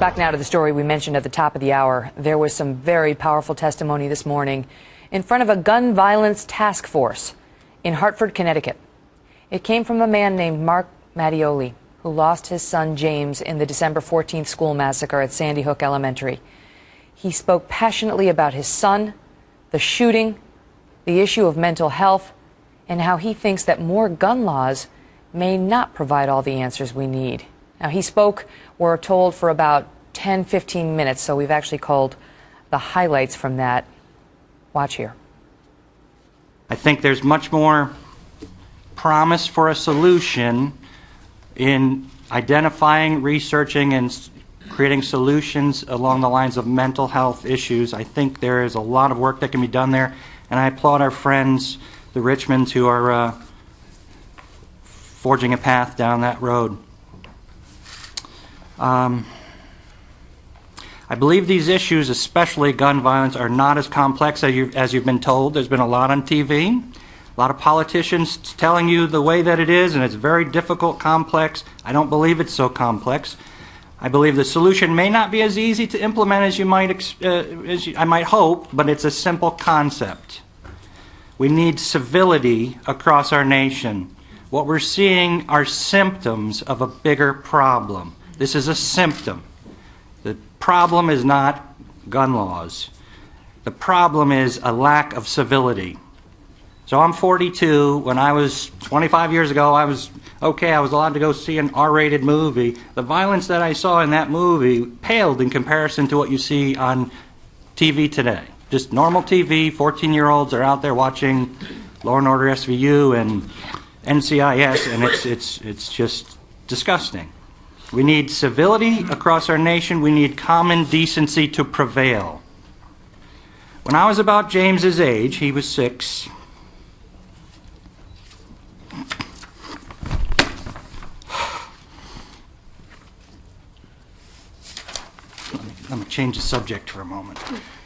Back now to the story we mentioned at the top of the hour. There was some very powerful testimony this morning in front of a gun violence task force in Hartford, Connecticut. It came from a man named Mark Mattioli, who lost his son James in the December 14th school massacre at Sandy Hook Elementary. He spoke passionately about his son, the shooting, the issue of mental health, and how he thinks that more gun laws may not provide all the answers we need. Now, he spoke, we're told, for about 10, 15 minutes, so we've actually called the highlights from that. Watch here. I think there's much more promise for a solution in identifying, researching, and creating solutions along the lines of mental health issues. I think there is a lot of work that can be done there, and I applaud our friends, the Richmonds, who are forging a path down that road. I believe these issues, especially gun violence, are not as complex as you've been told. There's been a lot on TV, a lot of politicians telling you the way that it is, and it's very difficult, complex. I don't believe it's so complex. I believe the solution may not be as easy to implement as I might hope, but it's a simple concept. We need civility across our nation. What we're seeing are symptoms of a bigger problem. This is a symptom. The problem is not gun laws. The problem is a lack of civility. So I'm 42. When I was 25 years ago, I was allowed to go see an R-rated movie. The violence that I saw in that movie paled in comparison to what you see on TV today. Just normal TV, 14-year-olds are out there watching Law and Order SVU and NCIS, and it's just disgusting. We need civility across our nation. We need common decency to prevail. When I was about James's age, he was 6. Let me change the subject for a moment.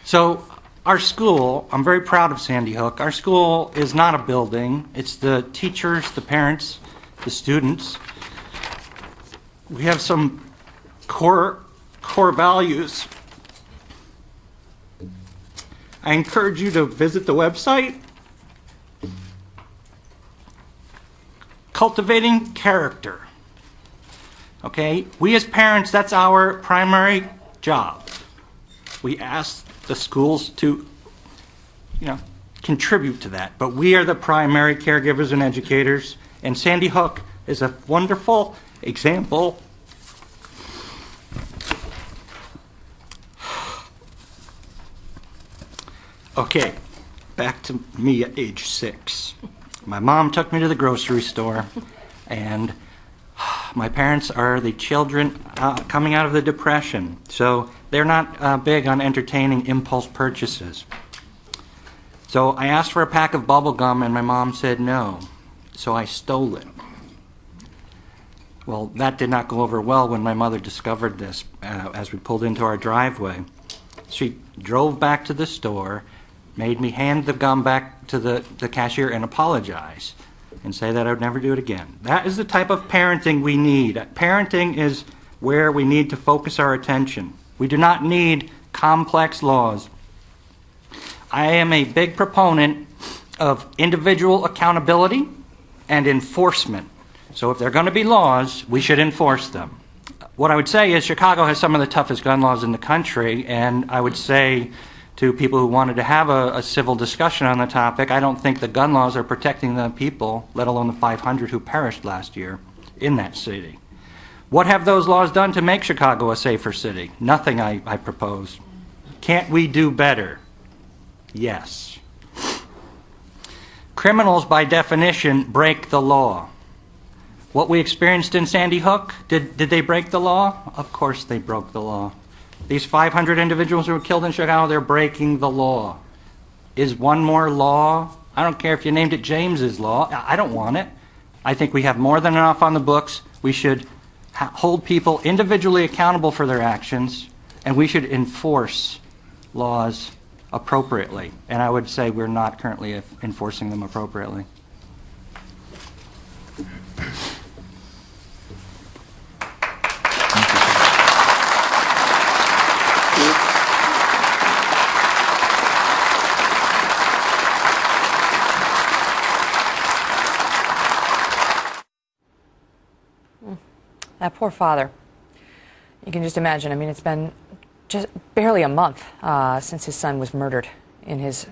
So our school, I'm very proud of Sandy Hook. Our school is not a building. It's the teachers, the parents, the students. We have some core values. I encourage you to visit the website. Cultivating character. Okay? We as parents, that's our primary job. We ask the schools to, contribute to that. But we are the primary caregivers and educators. And Sandy Hook is a wonderful example. Okay, back to me at age 6. My mom took me to the grocery store, and my parents are the children coming out of the Depression, so they're not big on entertaining impulse purchases. So I asked for a pack of bubble gum, and my mom said no, so I stole it. Well, that did not go over well when my mother discovered this as we pulled into our driveway. She drove back to the store, made me hand the gum back to the cashier and apologize and say that I would never do it again. That is the type of parenting we need. Parenting is where we need to focus our attention. We do not need complex laws. I am a big proponent of individual accountability and enforcement. So if there are going to be laws, we should enforce them. What I would say is Chicago has some of the toughest gun laws in the country, and I would say to people who wanted to have a civil discussion on the topic, I don't think the gun laws are protecting the people, let alone the 500 who perished last year in that city. What have those laws done to make Chicago a safer city? Nothing, I propose. Can't we do better? Yes. Criminals, by definition, break the law. What we experienced in Sandy Hook, did they break the law? Of course they broke the law. These 500 individuals who were killed in Chicago, they're breaking the law. Is one more law? I don't care if you named it James's Law. I don't want it. I think we have more than enough on the books. We should hold people individually accountable for their actions, and we should enforce laws appropriately. And I would say we're not currently enforcing them appropriately. That poor father. You can just imagine. I mean, it's been just barely a month since his son was murdered in his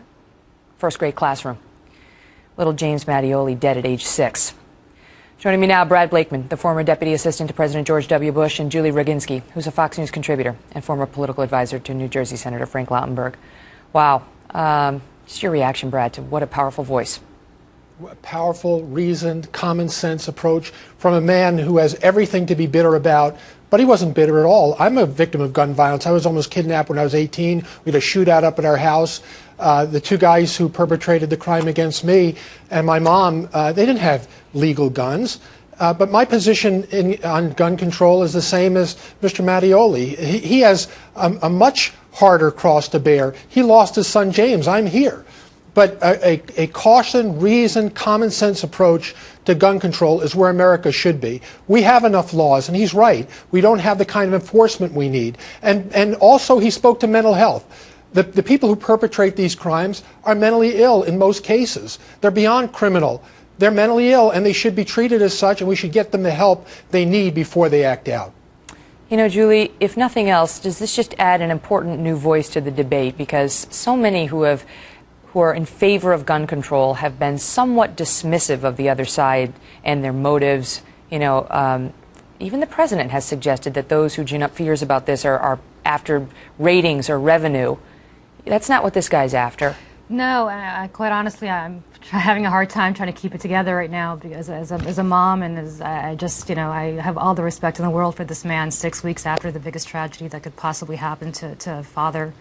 first grade classroom. Little James Mattioli dead at age 6. Joining me now, Brad Blakeman, the former deputy assistant to President George W. Bush, and Julie Roginski, who's a Fox News contributor and former political advisor to New Jersey Senator Frank Lautenberg. Wow. Just your reaction, Brad, to what a powerful voice. A powerful, reasoned, common sense approach from a man who has everything to be bitter about, but he wasn't bitter at all. I'm a victim of gun violence. I was almost kidnapped when I was 18. We had a shootout up at our house. The two guys who perpetrated the crime against me and my mom, they didn't have legal guns. But my position on gun control is the same as Mr. Mattioli. He has a much harder cross to bear. He lost his son James. I'm here. But a caution, reason, common sense approach to gun control is where America should be. We have enough laws, and he's right. We don't have the kind of enforcement we need. And also he spoke to mental health. The people who perpetrate these crimes are mentally ill in most cases. They're beyond criminal. They're mentally ill, and they should be treated as such, and we should get them the help they need before they act out. You know, Julie, if nothing else, does this just add an important new voice to the debate? Because so many who are in favor of gun control have been somewhat dismissive of the other side and their motives. You know, even the president has suggested that those who gin up fears about this are after ratings or revenue. That's not what this guy's after. No, and quite honestly, I'm having a hard time trying to keep it together right now because as a mom and as I just, you know, I have all the respect in the world for this man 6 weeks after the biggest tragedy that could possibly happen to a father,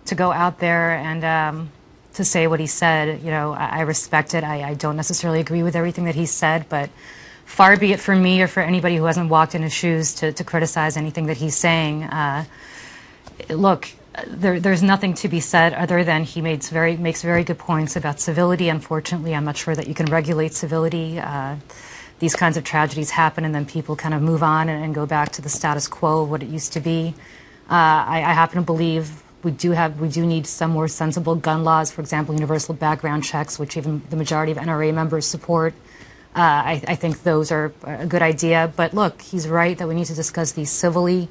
to go out there and to say what he said. You know, I respect it. I don't necessarily agree with everything that he said, but far be it for me or for anybody who hasn't walked in his shoes to criticize anything that he's saying. Look, there's nothing to be said other than he makes very good points about civility. Unfortunately, I'm not sure that you can regulate civility. These kinds of tragedies happen, and then people kind of move on and go back to the status quo of what it used to be. I happen to believe we do need some more sensible gun laws. For example, universal background checks, which even the majority of NRA members support. I think those are a good idea. But look, he's right that we need to discuss these civilly.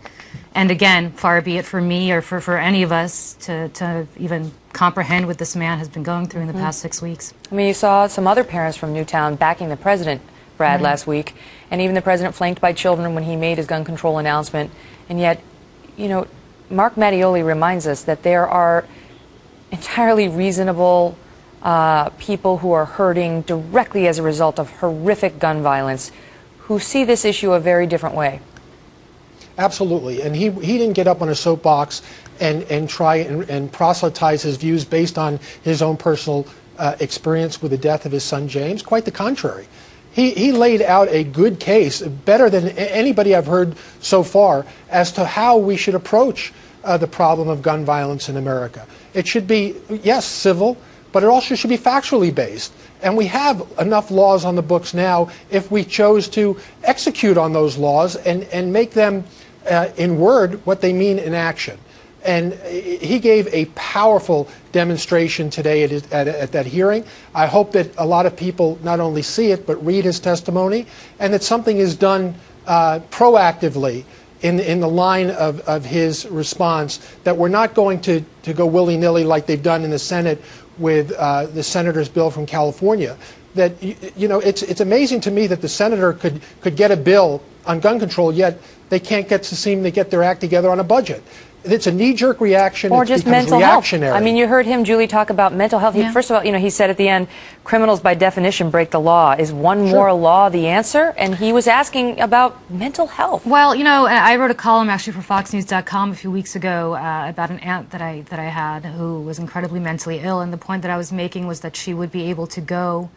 And again, far be it for me or for any of us to even comprehend what this man has been going through in the past 6 weeks. I mean, you saw some other parents from Newtown backing the president, Brad, last week, and even the president flanked by children when he made his gun control announcement. And yet, you know, Mark Mattioli reminds us that there are entirely reasonable people who are hurting directly as a result of horrific gun violence who see this issue a very different way. Absolutely. And he didn't get up on a soapbox and try and proselytize his views based on his own personal experience with the death of his son James. Quite the contrary. He laid out a good case, better than anybody I've heard so far, as to how we should approach the problem of gun violence in America. It should be, yes, civil, but it also should be factually based. And we have enough laws on the books now if we chose to execute on those laws and make them in word what they mean in action. And he gave a powerful demonstration today at that hearing. I hope that a lot of people not only see it, but read his testimony, and that something is done proactively in the line of his response, that we're not going to go willy-nilly like they've done in the Senate with the senator's bill from California. That, you know, it's amazing to me that the senator could get a bill on gun control, yet they can't seem to get their act together on a budget. It's a knee-jerk reaction. Or just mental reactionary. health. I mean, you heard him, Julie, talk about mental health. Yeah. First of all, you know, he said at the end, criminals by definition break the law. Is one more law the answer? And he was asking about mental health. Well, you know, I wrote a column actually for FoxNews.com a few weeks ago about an aunt that I had who was incredibly mentally ill, and the point that I was making was that she would be able to go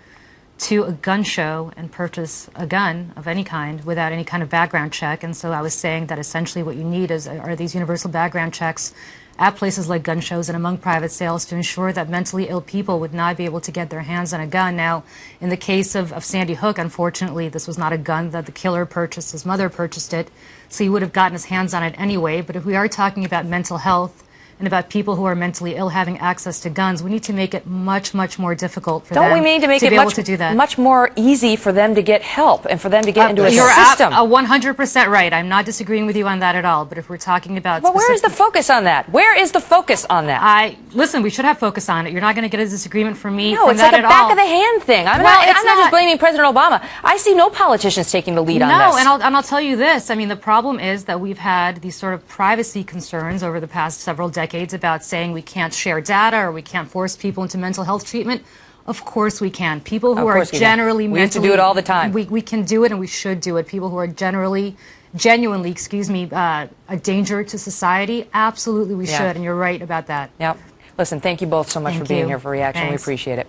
to a gun show and purchase a gun of any kind without any kind of background check. And so I was saying that essentially what you need are these universal background checks at places like gun shows and among private sales to ensure that mentally ill people would not be able to get their hands on a gun. Now, in the case of Sandy Hook, unfortunately, this was not a gun that the killer purchased. His mother purchased it, so he would have gotten his hands on it anyway. But if we are talking about mental health, and about people who are mentally ill having access to guns, we need to make it much, much more difficult for Don't them we need to make it be able much, to do that. much more easy for them to get help and for them to get into a You're system? 100% right. I'm not disagreeing with you on that at all. But if we're talking about But where is the focus on that? Where is the focus on that? Listen, we should have focus on it. You're not going to get a disagreement from me. No, from it's that like a at back all. of the hand thing. I'm Well, not it's just not- blaming President Obama. I see no politicians taking the lead on No, this. and I'll tell you this. I mean, the problem is that we've had these sort of privacy concerns over the past several decades about saying we can't share data or we can't force people into mental health treatment. Of course we can. People who Of are course we can. generally We have to mentally... do it all the time. We can do it and we should do it. People who are genuinely, a danger to society, absolutely we Yeah. should. And you're right about that. Yep. Listen, thank you both so much Thank for being you. here for Reaction. Thanks. We appreciate it.